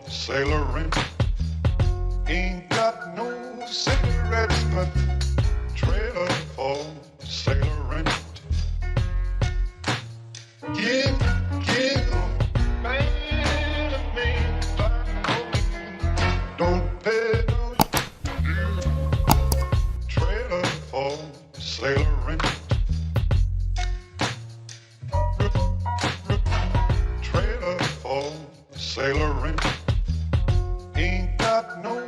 Sailor rent. Ain't got no cigarettes, but trailer for sailor rent. Give man a name, don't pay no due. Trailer for sailor rent. Trailer for sailor rent. Ain't got no